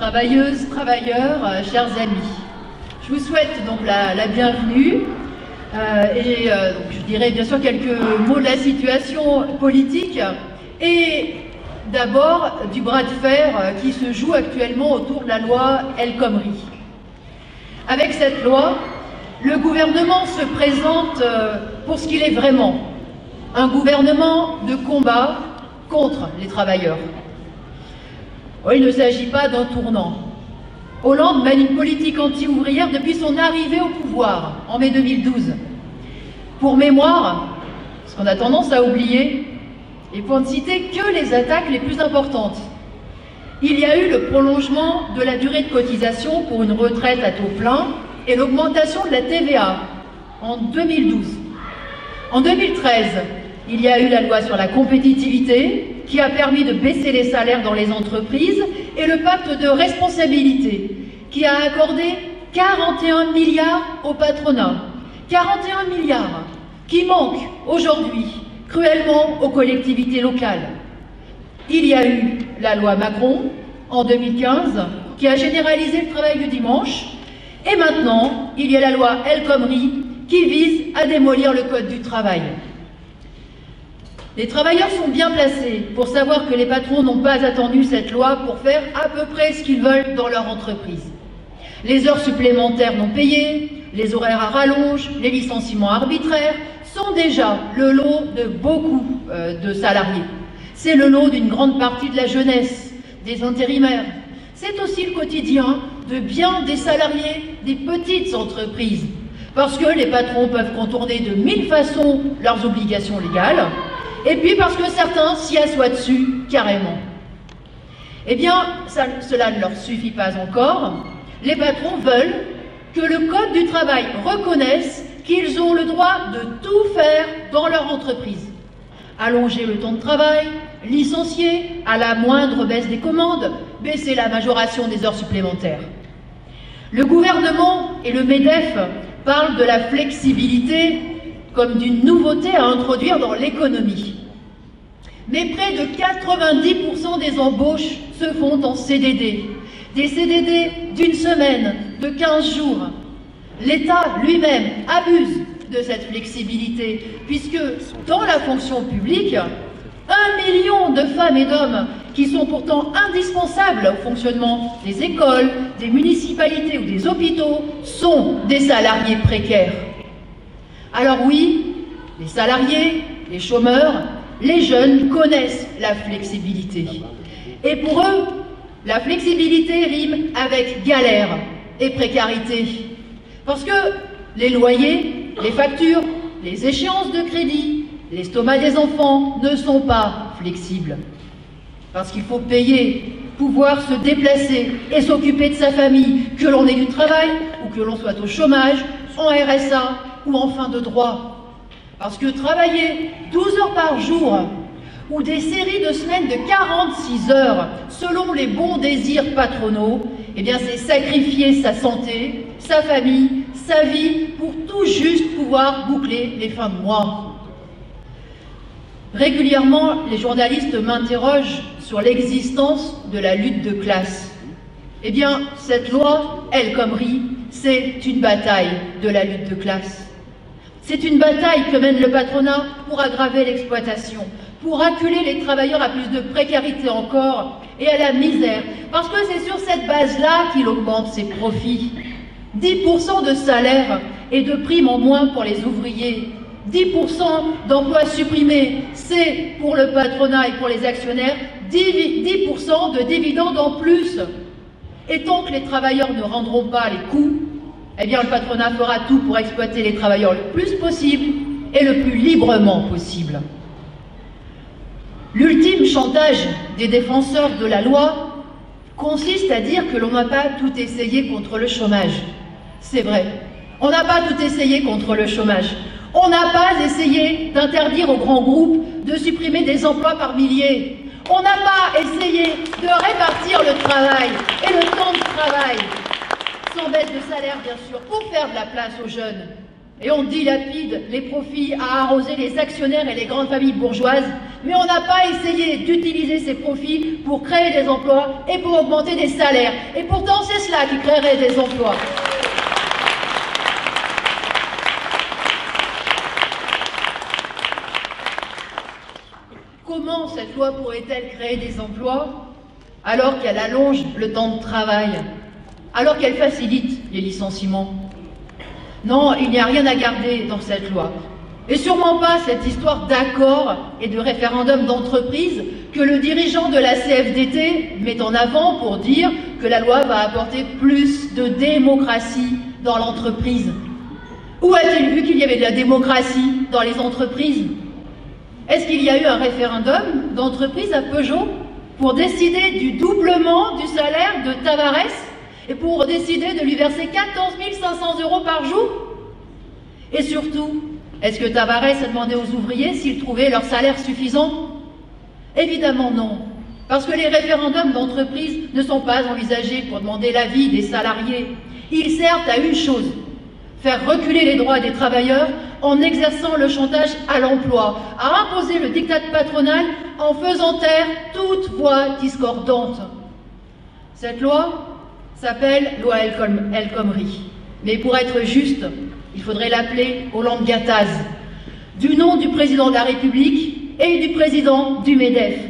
travailleuses, travailleurs, chers amis. Je vous souhaite donc la bienvenue donc je dirais bien sûr quelques mots de la situation politique et d'abord du bras de fer qui se joue actuellement autour de la loi El Khomri. Avec cette loi, le gouvernement se présente pour ce qu'il est vraiment, un gouvernement de combat contre les travailleurs. Oh, il ne s'agit pas d'un tournant. Hollande mène une politique anti-ouvrière depuis son arrivée au pouvoir en mai 2012. Pour mémoire, ce qu'on a tendance à oublier, et pour ne citer que les attaques les plus importantes, il y a eu le prolongement de la durée de cotisation pour une retraite à taux plein et l'augmentation de la TVA en 2012. En 2013, il y a eu la loi sur la compétitivité qui a permis de baisser les salaires dans les entreprises et le pacte de responsabilité qui a accordé 41 milliards au patronat. 41 milliards qui manquent aujourd'hui cruellement aux collectivités locales. Il y a eu la loi Macron en 2015 qui a généralisé le travail du dimanche et maintenant il y a la loi El Khomri qui vise à démolir le code du travail. Les travailleurs sont bien placés pour savoir que les patrons n'ont pas attendu cette loi pour faire à peu près ce qu'ils veulent dans leur entreprise. Les heures supplémentaires non payées, les horaires à rallonge, les licenciements arbitraires sont déjà le lot de beaucoup de salariés. C'est le lot d'une grande partie de la jeunesse, des intérimaires. C'est aussi le quotidien de bien des salariés des petites entreprises, parce que les patrons peuvent contourner de 1000 façons leurs obligations légales, et puis parce que certains s'y assoient dessus carrément. Eh bien, cela ne leur suffit pas encore. Les patrons veulent que le Code du travail reconnaisse qu'ils ont le droit de tout faire dans leur entreprise. Allonger le temps de travail, licencier à la moindre baisse des commandes, baisser la majoration des heures supplémentaires. Le gouvernement et le MEDEF parlent de la flexibilité comme d'une nouveauté à introduire dans l'économie. Mais près de 90% des embauches se font en CDD. Des CDD d'une semaine, de 15 jours. L'État lui-même abuse de cette flexibilité, puisque dans la fonction publique, 1 million de femmes et d'hommes qui sont pourtant indispensables au fonctionnement des écoles, des municipalités ou des hôpitaux sont des salariés précaires. Alors oui, les salariés, les chômeurs, les jeunes connaissent la flexibilité. Et pour eux, la flexibilité rime avec galère et précarité. Parce que les loyers, les factures, les échéances de crédit, l'estomac des enfants ne sont pas flexibles. Parce qu'il faut payer, pouvoir se déplacer et s'occuper de sa famille, que l'on ait du travail ou que l'on soit au chômage, en RSA ou en fin de droit. Parce que travailler 12 heures par jour ou des séries de semaines de 46 heures selon les bons désirs patronaux, eh bien c'est sacrifier sa santé, sa famille, sa vie pour tout juste pouvoir boucler les fins de mois. Régulièrement, les journalistes m'interrogent sur l'existence de la lutte de classe. Eh bien, cette loi, El Khomri, c'est une bataille de la lutte de classe. C'est une bataille que mène le patronat pour aggraver l'exploitation, pour acculer les travailleurs à plus de précarité encore et à la misère, parce que c'est sur cette base-là qu'il augmente ses profits. 10% de salaire et de primes en moins pour les ouvriers, 10% d'emplois supprimés, c'est pour le patronat et pour les actionnaires 10% de dividendes en plus. Et tant que les travailleurs ne rendront pas les coûts, eh bien le patronat fera tout pour exploiter les travailleurs le plus possible et le plus librement possible. L'ultime chantage des défenseurs de la loi consiste à dire que l'on n'a pas tout essayé contre le chômage. C'est vrai, on n'a pas tout essayé contre le chômage. On n'a pas essayé d'interdire aux grands groupes de supprimer des emplois par milliers. On n'a pas essayé de répartir le travail et le temps de travail, sans baisse de salaire bien sûr, pour faire de la place aux jeunes. et on dilapide les profits à arroser les actionnaires et les grandes familles bourgeoises, mais on n'a pas essayé d'utiliser ces profits pour créer des emplois et pour augmenter des salaires. Et pourtant, c'est cela qui créerait des emplois. Comment cette loi pourrait-elle créer des emplois alors qu'elle allonge le temps de travail, alors qu'elle facilite les licenciements? Non, il n'y a rien à garder dans cette loi. Et sûrement pas cette histoire d'accord et de référendum d'entreprise que le dirigeant de la CFDT met en avant pour dire que la loi va apporter plus de démocratie dans l'entreprise. Où a-t-il vu qu'il y avait de la démocratie dans les entreprises? Est-ce qu'il y a eu un référendum d'entreprise à Peugeot pour décider du doublement du salaire de Tavares et pour décider de lui verser 14 500 € par jour? Et surtout, est-ce que Tavares a demandé aux ouvriers s'ils trouvaient leur salaire suffisant? Évidemment non, parce que les référendums d'entreprise ne sont pas envisagés pour demander l'avis des salariés. Ils servent à une chose: faire reculer les droits des travailleurs en exerçant le chantage à l'emploi, à imposer le diktat patronal en faisant taire toute voix discordante. Cette loi s'appelle loi El Khomri, mais pour être juste, il faudrait l'appeler Hollande Gattaz, du nom du président de la République et du président du MEDEF.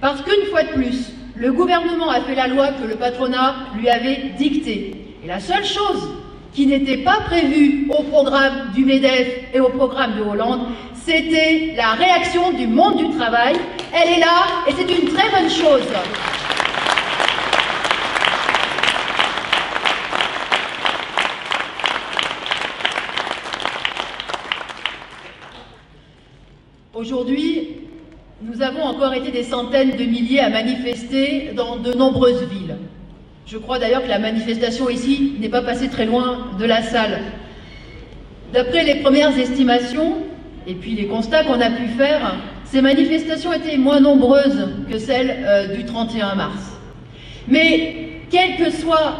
Parce qu'une fois de plus, le gouvernement a fait la loi que le patronat lui avait dictée. Et la seule chose qui n'était pas prévue au programme du MEDEF et au programme de Hollande, c'était la réaction du monde du travail. Elle est là et c'est une très bonne chose. Aujourd'hui, nous avons encore été des centaines de milliers à manifester dans de nombreuses villes. Je crois d'ailleurs que la manifestation ici n'est pas passée très loin de la salle. D'après les premières estimations et puis les constats qu'on a pu faire, ces manifestations étaient moins nombreuses que celles du 31 mars. Mais quel que soit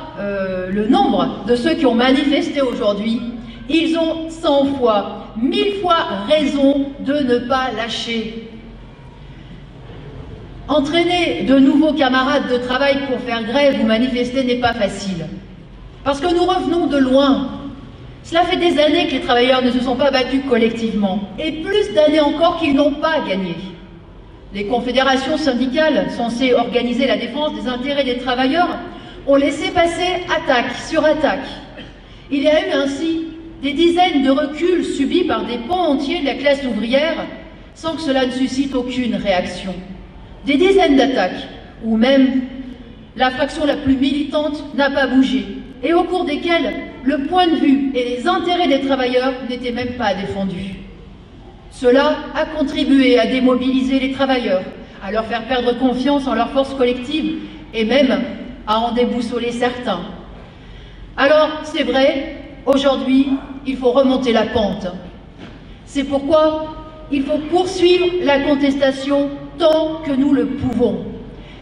le nombre de ceux qui ont manifesté aujourd'hui, ils ont 100 fois, 1000 fois raison de ne pas lâcher. Entraîner de nouveaux camarades de travail pour faire grève ou manifester n'est pas facile. Parce que nous revenons de loin. Cela fait des années que les travailleurs ne se sont pas battus collectivement, et plus d'années encore qu'ils n'ont pas gagné. Les confédérations syndicales, censées organiser la défense des intérêts des travailleurs, ont laissé passer attaque sur attaque. Il y a eu ainsi des dizaines de reculs subis par des pans entiers de la classe ouvrière sans que cela ne suscite aucune réaction. Des dizaines d'attaques où même la fraction la plus militante n'a pas bougé et au cours desquelles le point de vue et les intérêts des travailleurs n'étaient même pas défendus. Cela a contribué à démobiliser les travailleurs, à leur faire perdre confiance en leur force collective et même à en déboussoler certains. Alors, c'est vrai, aujourd'hui, il faut remonter la pente. C'est pourquoi il faut poursuivre la contestation tant que nous le pouvons.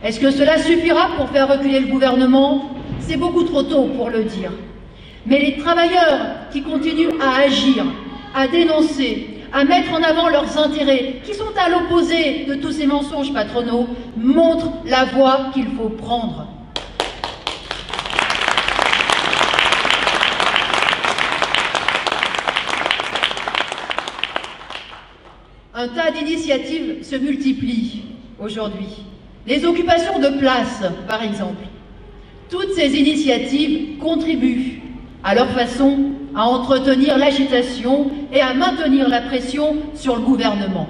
Est-ce que cela suffira pour faire reculer le gouvernement? C'est beaucoup trop tôt pour le dire. Mais les travailleurs qui continuent à agir, à dénoncer, à mettre en avant leurs intérêts, qui sont à l'opposé de tous ces mensonges patronaux, montrent la voie qu'il faut prendre. Un tas d'initiatives se multiplient aujourd'hui. Les occupations de place, par exemple. Toutes ces initiatives contribuent, à leur façon, à entretenir l'agitation et à maintenir la pression sur le gouvernement.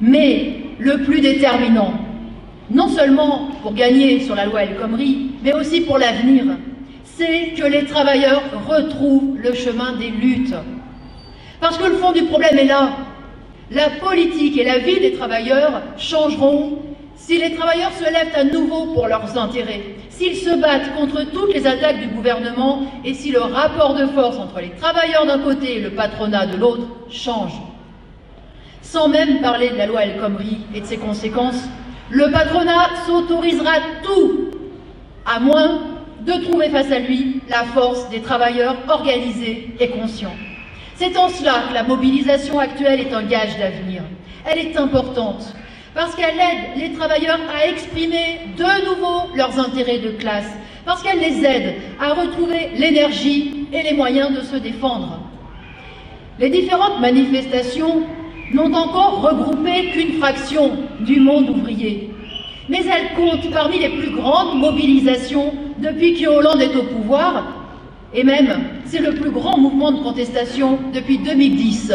Mais le plus déterminant, non seulement pour gagner sur la loi El Khomri, mais aussi pour l'avenir, c'est que les travailleurs retrouvent le chemin des luttes. Parce que le fond du problème est là. La politique et la vie des travailleurs changeront si les travailleurs se lèvent à nouveau pour leurs intérêts, s'ils se battent contre toutes les attaques du gouvernement et si le rapport de force entre les travailleurs d'un côté et le patronat de l'autre change. Sans même parler de la loi El Khomri et de ses conséquences, le patronat s'autorisera tout, à moins de trouver face à lui la force des travailleurs organisés et conscients. C'est en cela que la mobilisation actuelle est un gage d'avenir. Elle est importante parce qu'elle aide les travailleurs à exprimer de nouveau leurs intérêts de classe, parce qu'elle les aide à retrouver l'énergie et les moyens de se défendre. Les différentes manifestations n'ont encore regroupé qu'une fraction du monde ouvrier, mais elles comptent parmi les plus grandes mobilisations depuis que Hollande est au pouvoir, et même c'est le plus grand mouvement de contestation depuis 2010,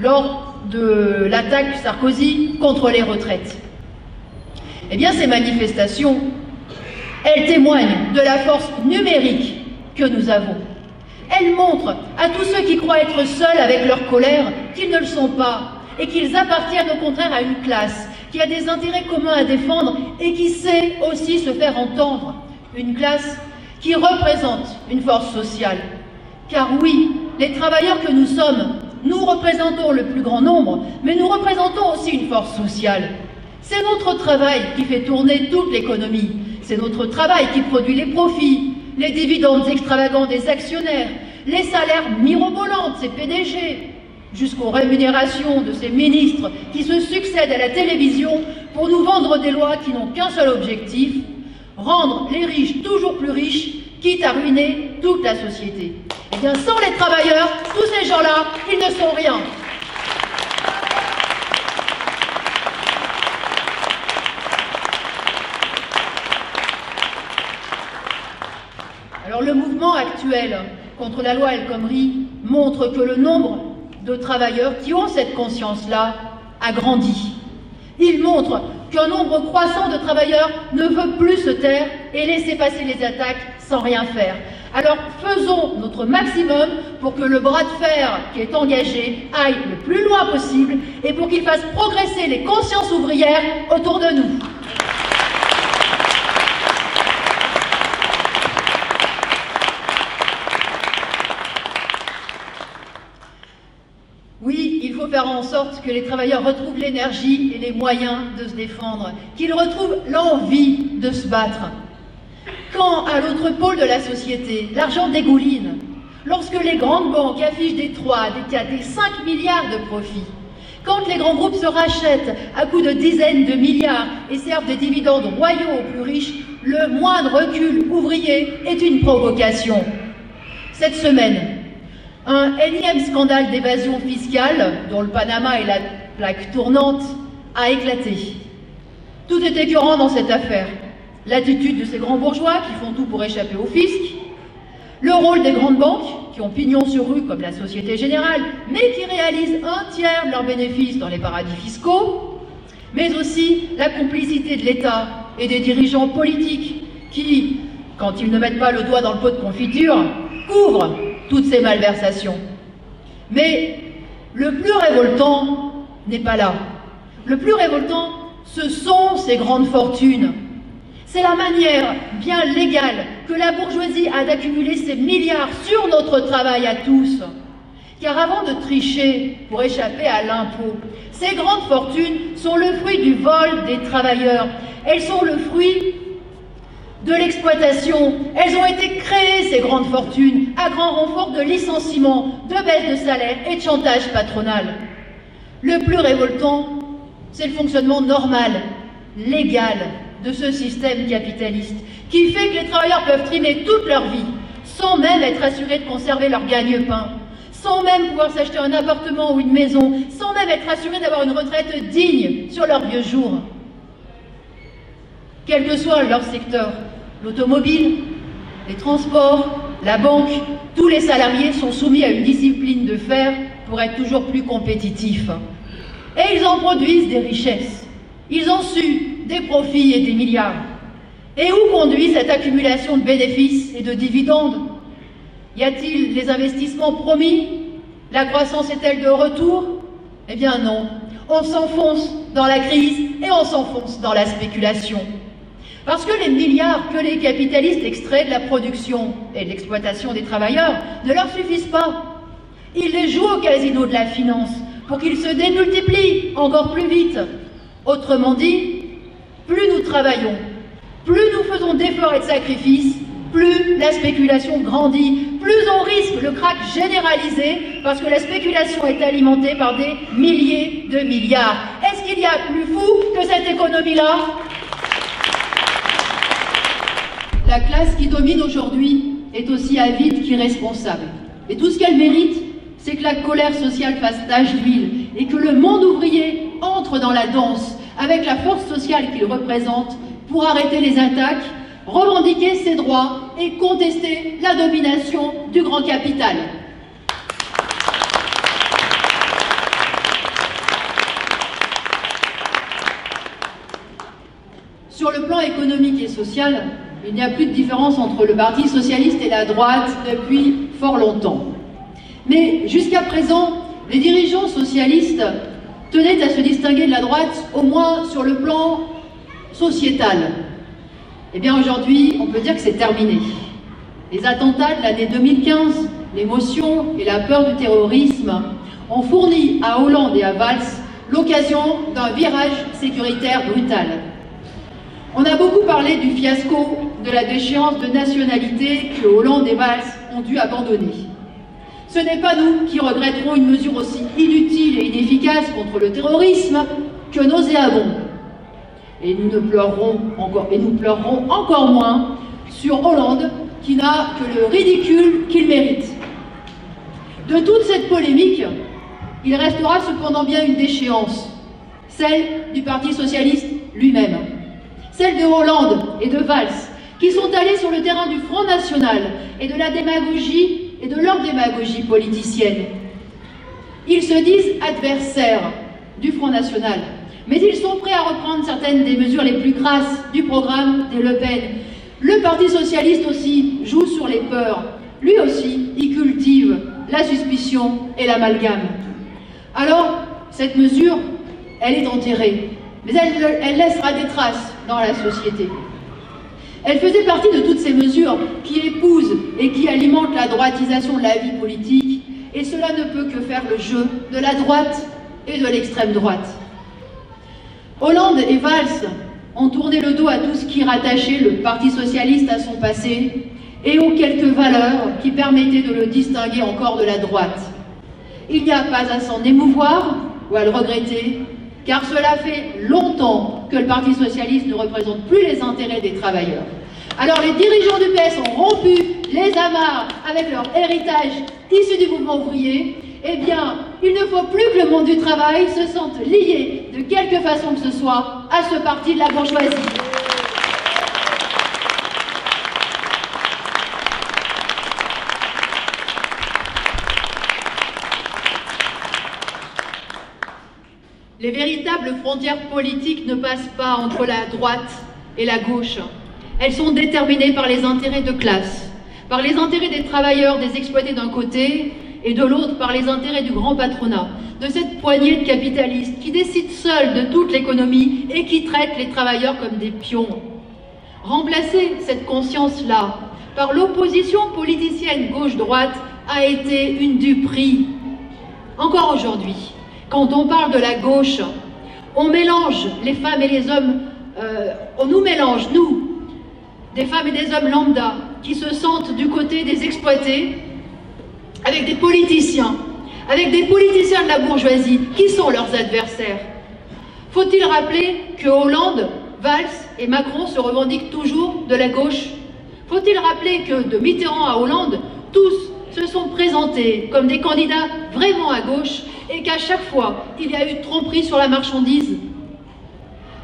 lors de l'attaque Sarkozy contre les retraites. Eh bien, ces manifestations, elles témoignent de la force numérique que nous avons. Elles montrent à tous ceux qui croient être seuls avec leur colère qu'ils ne le sont pas et qu'ils appartiennent au contraire à une classe qui a des intérêts communs à défendre et qui sait aussi se faire entendre. Une classe qui représente une force sociale. Car oui, les travailleurs que nous sommes, nous représentons le plus grand nombre, mais nous représentons aussi une force sociale. C'est notre travail qui fait tourner toute l'économie. C'est notre travail qui produit les profits, les dividendes extravagants des actionnaires, les salaires mirobolants de ces PDG, jusqu'aux rémunérations de ces ministres qui se succèdent à la télévision pour nous vendre des lois qui n'ont qu'un seul objectif, rendre les riches toujours plus riches, quitte à ruiner toute la société. Eh bien, sans les travailleurs, tous ces gens-là, ils ne sont rien. Alors, le mouvement actuel contre la loi El Khomri montre que le nombre de travailleurs qui ont cette conscience-là a grandi. Il montre qu'un nombre croissant de travailleurs ne veut plus se taire et laisser passer les attaques sans rien faire. Alors faisons notre maximum pour que le bras de fer qui est engagé aille le plus loin possible et pour qu'il fasse progresser les consciences ouvrières autour de nous. Oui, il faut faire en sorte que les travailleurs retrouvent l'énergie et les moyens de se défendre, qu'ils retrouvent l'envie de se battre. Quand, à l'autre pôle de la société, l'argent dégouline, lorsque les grandes banques affichent des 3, des 4, des 5 milliards de profits, quand les grands groupes se rachètent à coups de dizaines de milliards et servent des dividendes royaux aux plus riches, le moindre recul ouvrier est une provocation. Cette semaine, un énième scandale d'évasion fiscale, dont le Panama est la plaque tournante, a éclaté. Tout est écœurant dans cette affaire. L'attitude de ces grands bourgeois qui font tout pour échapper au fisc, le rôle des grandes banques qui ont pignon sur rue comme la Société Générale, mais qui réalisent un tiers de leurs bénéfices dans les paradis fiscaux, mais aussi la complicité de l'État et des dirigeants politiques qui, quand ils ne mettent pas le doigt dans le pot de confiture, couvrent toutes ces malversations. Mais le plus révoltant n'est pas là. Le plus révoltant, ce sont ces grandes fortunes. C'est la manière bien légale que la bourgeoisie a d'accumuler ces milliards sur notre travail à tous. Car avant de tricher pour échapper à l'impôt, ces grandes fortunes sont le fruit du vol des travailleurs. Elles sont le fruit de l'exploitation. Elles ont été créées, ces grandes fortunes, à grand renfort de licenciements, de baisse de salaire et de chantage patronal. Le plus révoltant, c'est le fonctionnement normal, légal, de ce système capitaliste, qui fait que les travailleurs peuvent trimer toute leur vie, sans même être assurés de conserver leur gagne-pain, sans même pouvoir s'acheter un appartement ou une maison, sans même être assurés d'avoir une retraite digne sur leurs vieux jours. Quel que soit leur secteur, l'automobile, les transports, la banque, tous les salariés sont soumis à une discipline de fer pour être toujours plus compétitifs. Et ils en produisent des richesses. Ils en suent des profits et des milliards. Et où conduit cette accumulation de bénéfices et de dividendes? Y a-t-il les investissements promis? La croissance est-elle de retour? Eh bien non. On s'enfonce dans la crise et on s'enfonce dans la spéculation. Parce que les milliards que les capitalistes extraient de la production et de l'exploitation des travailleurs ne leur suffisent pas. Ils les jouent au casino de la finance pour qu'ils se démultiplient encore plus vite. Autrement dit, plus nous travaillons, plus nous faisons d'efforts et de sacrifices, plus la spéculation grandit, plus on risque le krach généralisé parce que la spéculation est alimentée par des milliers de milliards. Est-ce qu'il y a plus fou que cette économie-là? La classe qui domine aujourd'hui est aussi avide qu'irresponsable. Et tout ce qu'elle mérite, c'est que la colère sociale fasse tache d'huile et que le monde ouvrier entre dans la danse avec la force sociale qu'il représente pour arrêter les attaques, revendiquer ses droits et contester la domination du grand capital. Sur le plan économique et social, il n'y a plus de différence entre le Parti socialiste et la droite depuis fort longtemps. Mais jusqu'à présent, les dirigeants socialistes tenaient à se distinguer de la droite, au moins sur le plan sociétal. Eh bien aujourd'hui, on peut dire que c'est terminé. Les attentats de l'année 2015, l'émotion et la peur du terrorisme ont fourni à Hollande et à Valls l'occasion d'un virage sécuritaire brutal. On a beaucoup parlé du fiasco de la déchéance de nationalité que Hollande et Valls ont dû abandonner. Ce n'est pas nous qui regretterons une mesure aussi inutile et inefficace contre le terrorisme que nauséabonde. Et nous pleurerons encore moins sur Hollande qui n'a que le ridicule qu'il mérite. De toute cette polémique, il restera cependant bien une déchéance, celle du Parti socialiste lui-même, celle de Hollande et de Valls, qui sont allés sur le terrain du Front National et de la démagogie et de leur démagogie politicienne. Ils se disent adversaires du Front National, mais ils sont prêts à reprendre certaines des mesures les plus crasses du programme des Le Pen. Le Parti socialiste aussi joue sur les peurs. Lui aussi, il cultive la suspicion et l'amalgame. Alors, cette mesure, elle est enterrée, mais elle laissera des traces dans la société. Elle faisait partie de toutes ces mesures qui épousent et qui alimentent la droitisation de la vie politique, et cela ne peut que faire le jeu de la droite et de l'extrême droite. Hollande et Valls ont tourné le dos à tout ce qui rattachait le Parti socialiste à son passé et aux quelques valeurs qui permettaient de le distinguer encore de la droite. Il n'y a pas à s'en émouvoir ou à le regretter, car cela fait longtemps que le Parti socialiste ne représente plus les intérêts des travailleurs. Alors les dirigeants du PS ont rompu les amarres avec leur héritage issu du mouvement ouvrier. Eh bien, il ne faut plus que le monde du travail se sente lié de quelque façon que ce soit à ce parti de la bourgeoisie. Les véritables frontières politiques ne passent pas entre la droite et la gauche. Elles sont déterminées par les intérêts de classe, par les intérêts des travailleurs, des exploités d'un côté, et de l'autre par les intérêts du grand patronat, de cette poignée de capitalistes qui décident seuls de toute l'économie et qui traitent les travailleurs comme des pions. Remplacer cette conscience-là par l'opposition politicienne gauche-droite a été une duperie. Encore aujourd'hui, quand on parle de la gauche, on mélange les femmes et les hommes, on nous mélange, nous, des femmes et des hommes lambda, qui se sentent du côté des exploités, avec des politiciens de la bourgeoisie, qui sont leurs adversaires. Faut-il rappeler que Hollande, Valls et Macron se revendiquent toujours de la gauche? Faut-il rappeler que de Mitterrand à Hollande, tous se sont présentés comme des candidats vraiment à gauche et qu'à chaque fois, il y a eu tromperie sur la marchandise?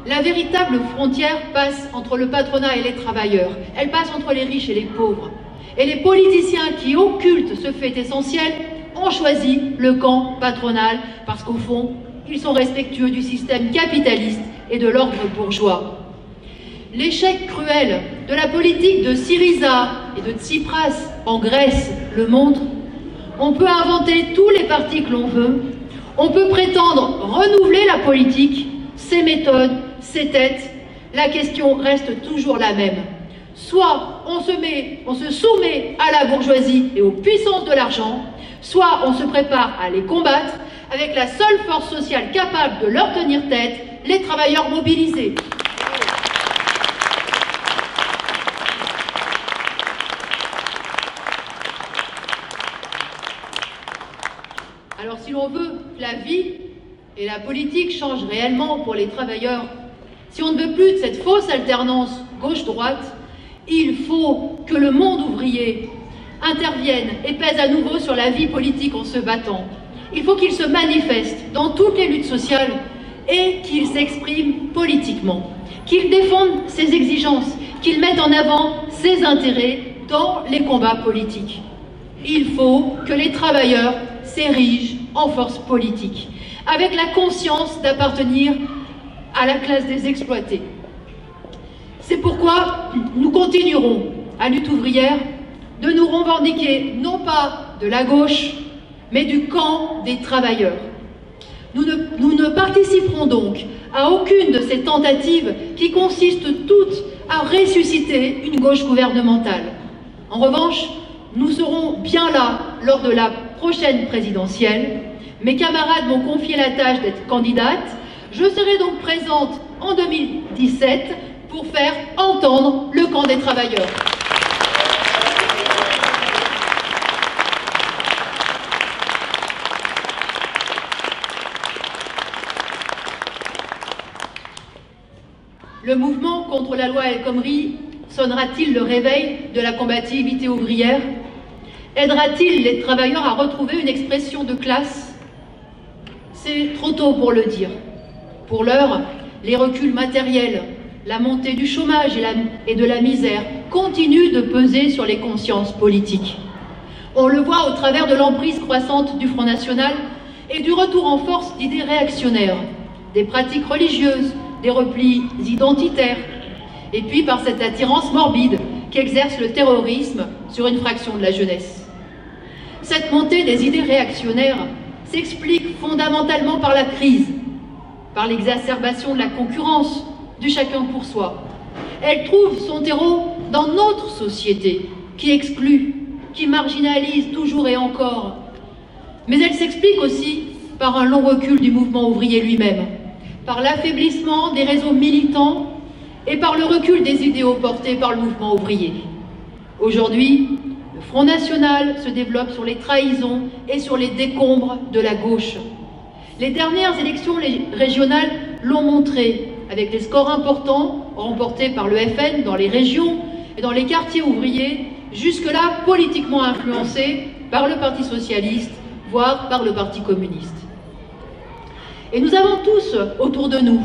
La véritable frontière passe entre le patronat et les travailleurs. Elle passe entre les riches et les pauvres. Et les politiciens qui occultent ce fait essentiel ont choisi le camp patronal parce qu'au fond, ils sont respectueux du système capitaliste et de l'ordre bourgeois. L'échec cruel de la politique de Syriza et de Tsipras en Grèce le montre. On peut inventer tous les partis que l'on veut, on peut prétendre renouveler la politique, ses méthodes, ses têtes, la question reste toujours la même. Soit on se soumet à la bourgeoisie et aux puissances de l'argent, soit on se prépare à les combattre avec la seule force sociale capable de leur tenir tête, les travailleurs mobilisés. l'on veut que la vie et la politique changent réellement pour les travailleurs, si on ne veut plus de cette fausse alternance gauche-droite, il faut que le monde ouvrier intervienne et pèse à nouveau sur la vie politique en se battant. Il faut qu'il se manifeste dans toutes les luttes sociales et qu'il s'exprime politiquement, qu'il défende ses exigences, qu'il mette en avant ses intérêts dans les combats politiques. Il faut que les travailleurs s'érigent en force politique, avec la conscience d'appartenir à la classe des exploités. C'est pourquoi nous continuerons à Lutte ouvrière de nous revendiquer non pas de la gauche, mais du camp des travailleurs. Nous ne participerons donc à aucune de ces tentatives qui consistent toutes à ressusciter une gauche gouvernementale. En revanche, nous serons bien là lors de la prochaine présidentielle. Mes camarades m'ont confié la tâche d'être candidate. Je serai donc présente en 2017 pour faire entendre le camp des travailleurs. Le mouvement contre la loi El Khomri sonnera-t-il le réveil de la combativité ouvrière? Aidera-t-il les travailleurs à retrouver une expression de classe? C'est trop tôt pour le dire. Pour l'heure, les reculs matériels, la montée du chômage et de la misère continuent de peser sur les consciences politiques. On le voit au travers de l'emprise croissante du Front National et du retour en force d'idées réactionnaires, des pratiques religieuses, des replis identitaires, et puis par cette attirance morbide qu'exerce le terrorisme sur une fraction de la jeunesse. Cette montée des idées réactionnaires s'explique fondamentalement par la crise, par l'exacerbation de la concurrence, du chacun pour soi. Elle trouve son terreau dans notre société, qui exclut, qui marginalise toujours et encore. Mais elle s'explique aussi par un long recul du mouvement ouvrier lui-même, par l'affaiblissement des réseaux militants et par le recul des idéaux portés par le mouvement ouvrier. Aujourd'hui, le Front National se développe sur les trahisons et sur les décombres de la gauche. Les dernières élections régionales l'ont montré, avec des scores importants remportés par le FN dans les régions et dans les quartiers ouvriers, jusque-là politiquement influencés par le Parti socialiste, voire par le Parti communiste. Et nous avons tous autour de nous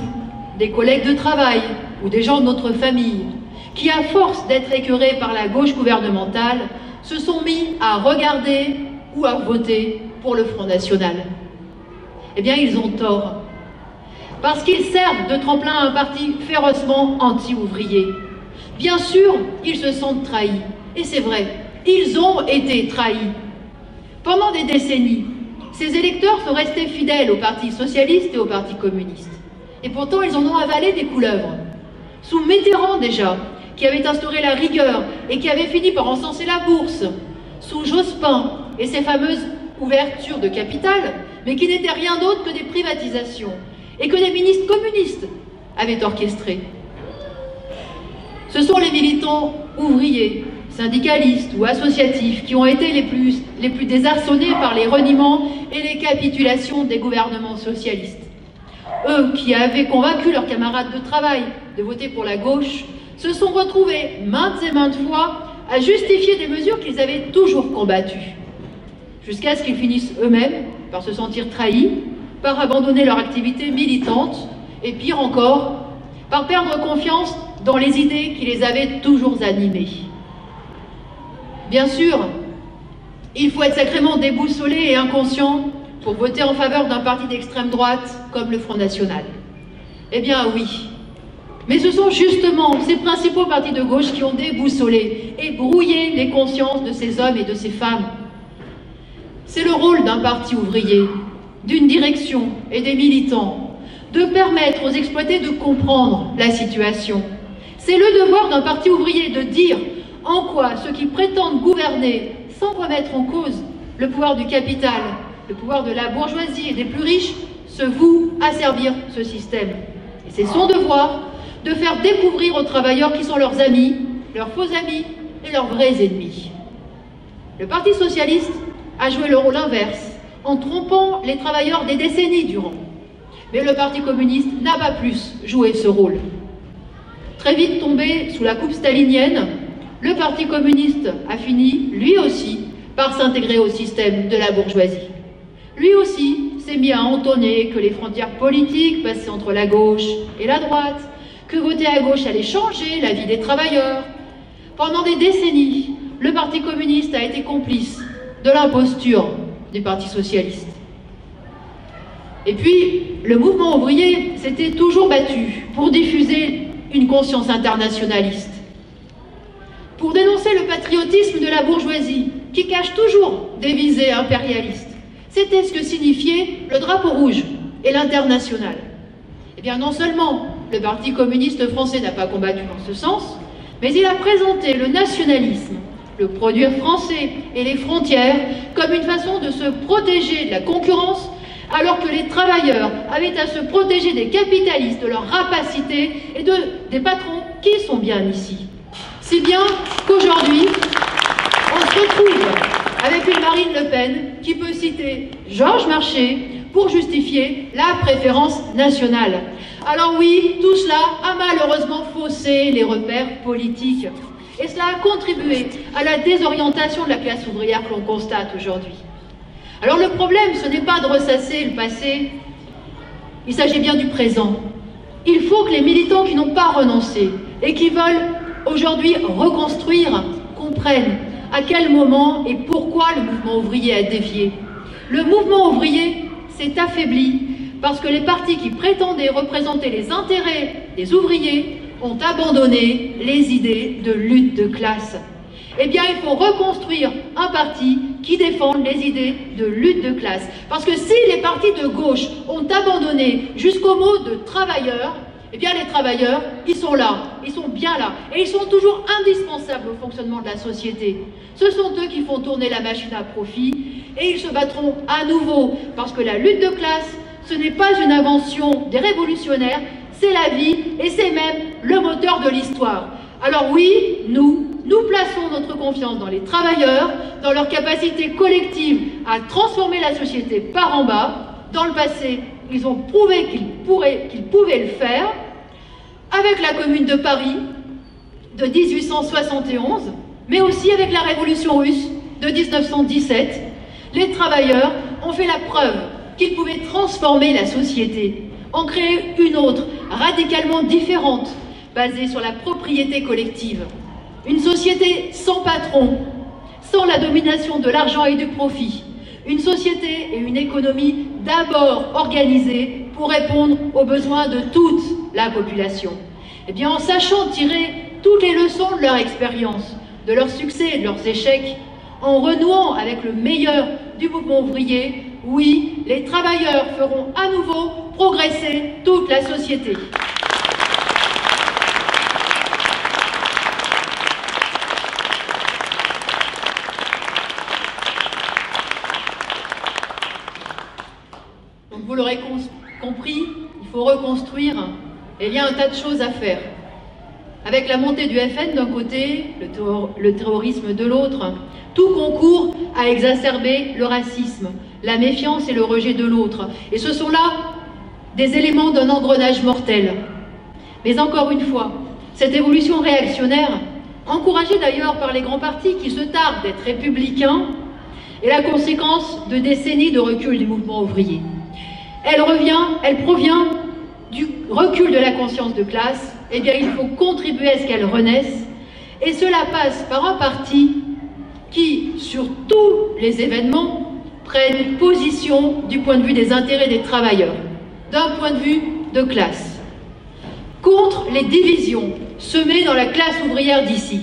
des collègues de travail ou des gens de notre famille qui, à force d'être écœurés par la gauche gouvernementale, se sont mis à regarder ou à voter pour le Front National. Eh bien, ils ont tort. Parce qu'ils servent de tremplin à un parti férocement anti-ouvrier. Bien sûr, ils se sentent trahis. Et c'est vrai, ils ont été trahis. Pendant des décennies, ces électeurs sont restés fidèles au Parti socialiste et au Parti communiste. Et pourtant, ils en ont avalé des couleuvres. Sous Mitterrand déjà, qui avait instauré la rigueur et qui avait fini par encenser la bourse. Sous Jospin et ses fameuses ouvertures de capital, mais qui n'étaient rien d'autre que des privatisations, et que les ministres communistes avaient orchestrées. Ce sont les militants ouvriers, syndicalistes ou associatifs qui ont été les plus désarçonnés par les reniements et les capitulations des gouvernements socialistes. Eux qui avaient convaincu leurs camarades de travail de voter pour la gauche se sont retrouvés maintes et maintes fois à justifier des mesures qu'ils avaient toujours combattues, jusqu'à ce qu'ils finissent eux-mêmes par se sentir trahis, par abandonner leur activité militante et pire encore, par perdre confiance dans les idées qui les avaient toujours animés. Bien sûr, il faut être sacrément déboussolé et inconscient pour voter en faveur d'un parti d'extrême droite comme le Front National. Eh bien oui, mais ce sont justement ces principaux partis de gauche qui ont déboussolé et brouillé les consciences de ces hommes et de ces femmes. C'est le rôle d'un parti ouvrier, d'une direction et des militants, de permettre aux exploités de comprendre la situation. C'est le devoir d'un parti ouvrier de dire en quoi ceux qui prétendent gouverner sans remettre en cause le pouvoir du capital, le pouvoir de la bourgeoisie et des plus riches, se vouent à servir ce système. Et c'est son devoir de faire découvrir aux travailleurs qui sont leurs amis, leurs faux amis et leurs vrais ennemis. Le Parti socialiste a joué le rôle inverse. en trompant les travailleurs des décennies durant. Mais le Parti communiste n'a pas plus joué ce rôle. Très vite tombé sous la coupe stalinienne, le Parti communiste a fini, lui aussi, par s'intégrer au système de la bourgeoisie. Lui aussi s'est mis à entonner que les frontières politiques passaient entre la gauche et la droite, que voter à gauche allait changer la vie des travailleurs. Pendant des décennies, le Parti communiste a été complice de l'imposture du Parti socialiste. Et puis, le mouvement ouvrier s'était toujours battu pour diffuser une conscience internationaliste, pour dénoncer le patriotisme de la bourgeoisie, qui cache toujours des visées impérialistes. C'était ce que signifiait le drapeau rouge et l'international. Eh bien, non seulement le Parti communiste français n'a pas combattu dans ce sens, mais il a présenté le nationalisme, le produire français et les frontières comme une façon de se protéger de la concurrence, alors que les travailleurs avaient à se protéger des capitalistes, de leur rapacité et des patrons qui sont bien ici. Si bien qu'aujourd'hui, on se retrouve avec une Marine Le Pen qui peut citer Georges Marchais pour justifier la préférence nationale. Alors oui, tout cela a malheureusement faussé les repères politiques. Et cela a contribué à la désorientation de la classe ouvrière que l'on constate aujourd'hui. Alors le problème, ce n'est pas de ressasser le passé, il s'agit bien du présent. Il faut que les militants qui n'ont pas renoncé et qui veulent aujourd'hui reconstruire comprennent à quel moment et pourquoi le mouvement ouvrier a dévié. Le mouvement ouvrier s'est affaibli parce que les partis qui prétendaient représenter les intérêts des ouvriers ont abandonné les idées de lutte de classe. Eh bien, il faut reconstruire un parti qui défende les idées de lutte de classe. Parce que si les partis de gauche ont abandonné jusqu'au mot de travailleurs, eh bien les travailleurs, ils sont là, ils sont bien là, et ils sont toujours indispensables au fonctionnement de la société. Ce sont eux qui font tourner la machine à profit, et ils se battront à nouveau, parce que la lutte de classe, ce n'est pas une invention des révolutionnaires, c'est la vie, et c'est même le moteur de l'histoire. Alors oui, nous plaçons notre confiance dans les travailleurs, dans leur capacité collective à transformer la société par en bas. Dans le passé, ils ont prouvé qu'ils pouvaient le faire, avec la Commune de Paris de 1871, mais aussi avec la Révolution russe de 1917. Les travailleurs ont fait la preuve qu'ils pouvaient transformer la société, en créer une autre, radicalement différente, basée sur la propriété collective. Une société sans patron, sans la domination de l'argent et du profit. Une société et une économie d'abord organisées pour répondre aux besoins de toute la population. Eh bien, en sachant tirer toutes les leçons de leur expérience, de leurs succès et de leurs échecs, en renouant avec le meilleur du mouvement ouvrier, oui, les travailleurs feront à nouveau progresser toute la société. Donc vous l'aurez compris, il faut reconstruire et il y a un tas de choses à faire. Avec la montée du FN d'un côté, le terrorisme de l'autre, tout concourt à exacerber le racisme, la méfiance et le rejet de l'autre. Et ce sont là des éléments d'un engrenage mortel. Mais encore une fois, cette évolution réactionnaire, encouragée d'ailleurs par les grands partis qui se tardent d'être républicains, est la conséquence de décennies de recul du mouvement ouvrier. Elle provient du recul de la conscience de classe. Eh bien, il faut contribuer à ce qu'elle renaisse. Et cela passe par un parti qui, sur tous les événements, prenne position du point de vue des intérêts des travailleurs, d'un point de vue de classe, contre les divisions semées dans la classe ouvrière d'ici.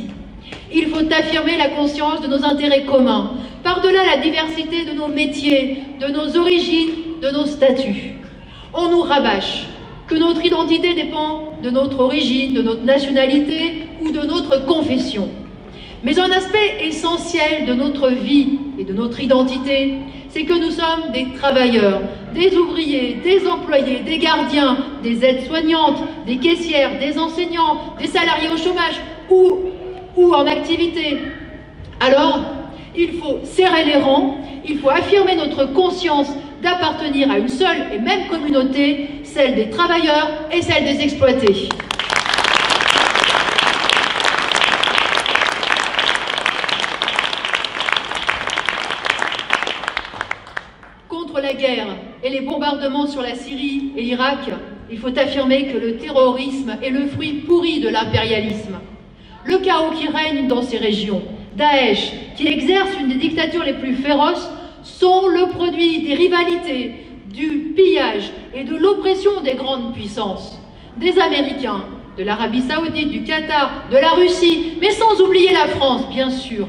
Il faut affirmer la conscience de nos intérêts communs, par-delà la diversité de nos métiers, de nos origines, de nos statuts. On nous rabâche que notre identité dépend de notre origine, de notre nationalité ou de notre confession. Mais un aspect essentiel de notre vie et de notre identité, c'est que nous sommes des travailleurs, des ouvriers, des employés, des gardiens, des aides-soignantes, des caissières, des enseignants, des salariés au chômage ou en activité. Alors, il faut serrer les rangs, il faut affirmer notre conscience d'appartenir à une seule et même communauté, celle des travailleurs et celle des exploités. Contre la guerre et les bombardements sur la Syrie et l'Irak, il faut affirmer que le terrorisme est le fruit pourri de l'impérialisme. Le chaos qui règne dans ces régions, Daesh, qui exerce une des dictatures les plus féroces, sont le produit des rivalités, du pillage et de l'oppression des grandes puissances, des Américains, de l'Arabie Saoudite, du Qatar, de la Russie, mais sans oublier la France, bien sûr.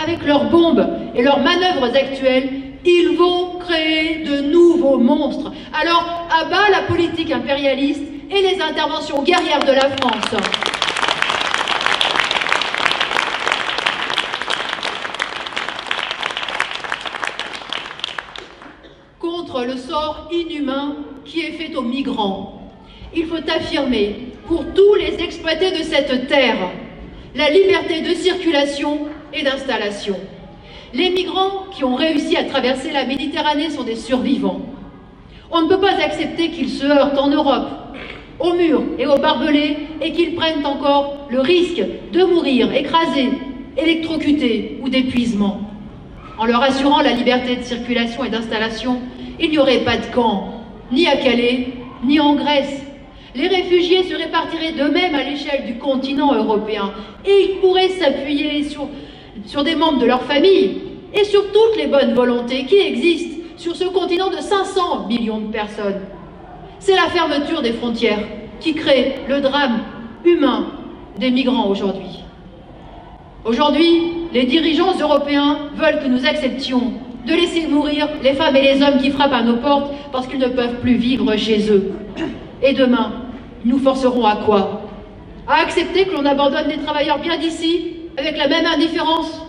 Avec leurs bombes et leurs manœuvres actuelles, ils vont créer de nouveaux monstres. Alors, à bas la politique impérialiste et les interventions guerrières de la France. Contre le sort inhumain qui est fait aux migrants, il faut affirmer, pour tous les exploités de cette terre, la liberté de circulation et d'installation. Les migrants qui ont réussi à traverser la Méditerranée sont des survivants. On ne peut pas accepter qu'ils se heurtent en Europe, aux murs et aux barbelés, et qu'ils prennent encore le risque de mourir écrasés, électrocutés ou d'épuisement. En leur assurant la liberté de circulation et d'installation, il n'y aurait pas de camp, ni à Calais, ni en Grèce. Les réfugiés se répartiraient d'eux-mêmes à l'échelle du continent européen, et ils pourraient s'appuyer sur des membres de leur famille et sur toutes les bonnes volontés qui existent sur ce continent de 500 millions de personnes. C'est la fermeture des frontières qui crée le drame humain des migrants aujourd'hui. Aujourd'hui, les dirigeants européens veulent que nous acceptions de laisser mourir les femmes et les hommes qui frappent à nos portes parce qu'ils ne peuvent plus vivre chez eux. Et demain, ils nous forceront à quoi? À accepter que l'on abandonne des travailleurs bien d'ici avec la même indifférence?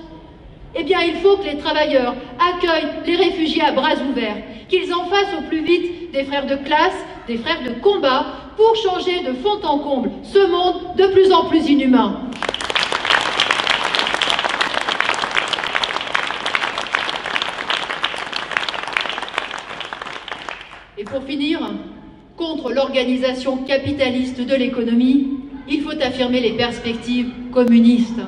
Eh bien, il faut que les travailleurs accueillent les réfugiés à bras ouverts, qu'ils en fassent au plus vite des frères de classe, des frères de combat, pour changer de fond en comble ce monde de plus en plus inhumain. Et pour finir, contre l'organisation capitaliste de l'économie, il faut affirmer les perspectives communistes.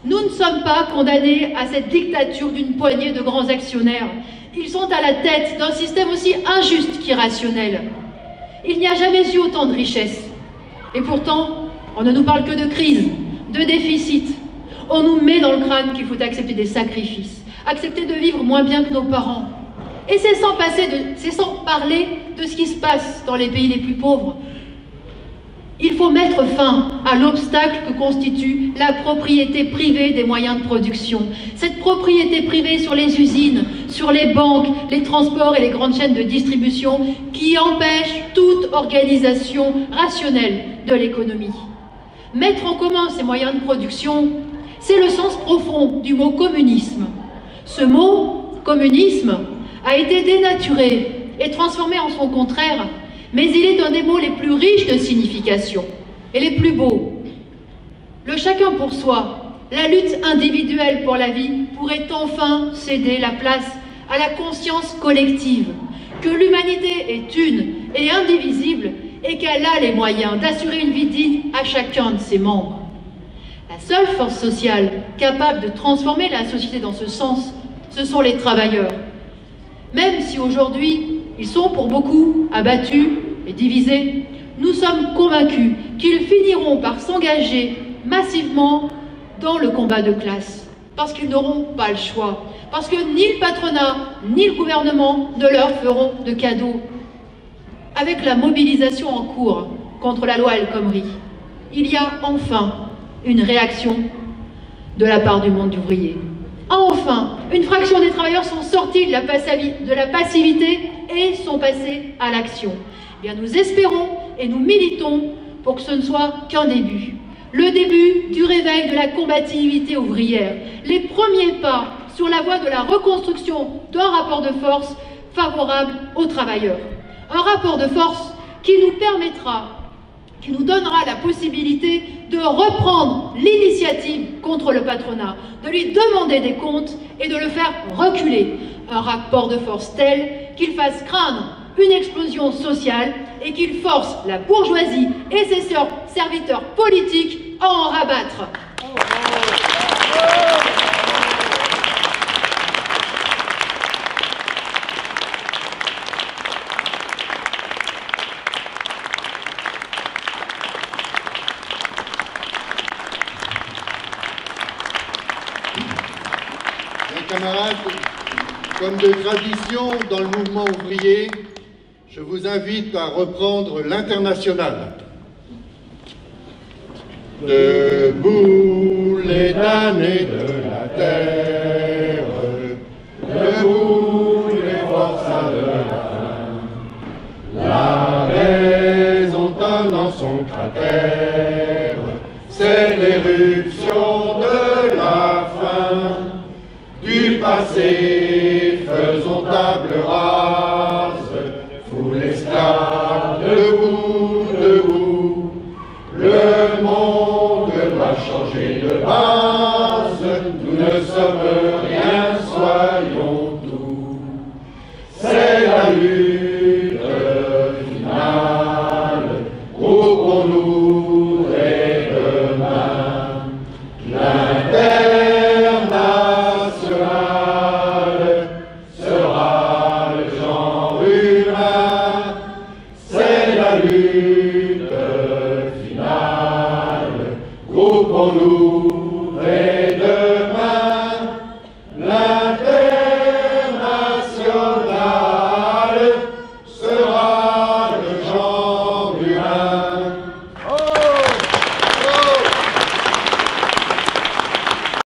Nous ne sommes pas condamnés à cette dictature d'une poignée de grands actionnaires. Ils sont à la tête d'un système aussi injuste qu'irrationnel. Il n'y a jamais eu autant de richesses. Et pourtant, on ne nous parle que de crise, de déficit. On nous met dans le crâne qu'il faut accepter des sacrifices, accepter de vivre moins bien que nos parents. Et c'est sans parler de ce qui se passe dans les pays les plus pauvres. Il faut mettre fin à l'obstacle que constitue la propriété privée des moyens de production. Cette propriété privée sur les usines, sur les banques, les transports et les grandes chaînes de distribution qui empêche toute organisation rationnelle de l'économie. Mettre en commun ces moyens de production, c'est le sens profond du mot communisme. Ce mot, communisme, a été dénaturé et transformé en son contraire, mais il est un des mots les plus riches de signification et les plus beaux. Le chacun pour soi, la lutte individuelle pour la vie pourrait enfin céder la place à la conscience collective, que l'humanité est une et indivisible et qu'elle a les moyens d'assurer une vie digne à chacun de ses membres. La seule force sociale capable de transformer la société dans ce sens, ce sont les travailleurs. Même si aujourd'hui, ils sont pour beaucoup abattus et divisés, nous sommes convaincus qu'ils finiront par s'engager massivement dans le combat de classe, parce qu'ils n'auront pas le choix, parce que ni le patronat ni le gouvernement ne leur feront de cadeaux. Avec la mobilisation en cours contre la loi El Khomri, il y a enfin une réaction de la part du monde ouvrier. Enfin, une fraction des travailleurs sont sortis de la passivité et sont passés à l'action. Eh bien, nous espérons et nous militons pour que ce ne soit qu'un début. Le début du réveil de la combativité ouvrière. Les premiers pas sur la voie de la reconstruction d'un rapport de force favorable aux travailleurs. Un rapport de force qui nous donnera la possibilité de reprendre l'initiative contre le patronat, de lui demander des comptes et de le faire reculer. un rapport de force tel qu'il fasse craindre une explosion sociale et qu'il force la bourgeoisie et ses serviteurs politiques à en rabattre. Camarades, comme de tradition dans le mouvement ouvrier, je vous invite à reprendre l'Internationale. Debout les damnés de la terre, debout les forçats de la faim, la raison donne dans son cratère, c'est l'éruption de la faim. Du passé, faisons table rase, foule esclave, debout, debout. Le monde doit changer de base, nous ne sommes rien, soyons tout. C'est la lutte finale, groupons-nous dès demain. Sera le genre humain, c'est la lutte finale, groupons-nous.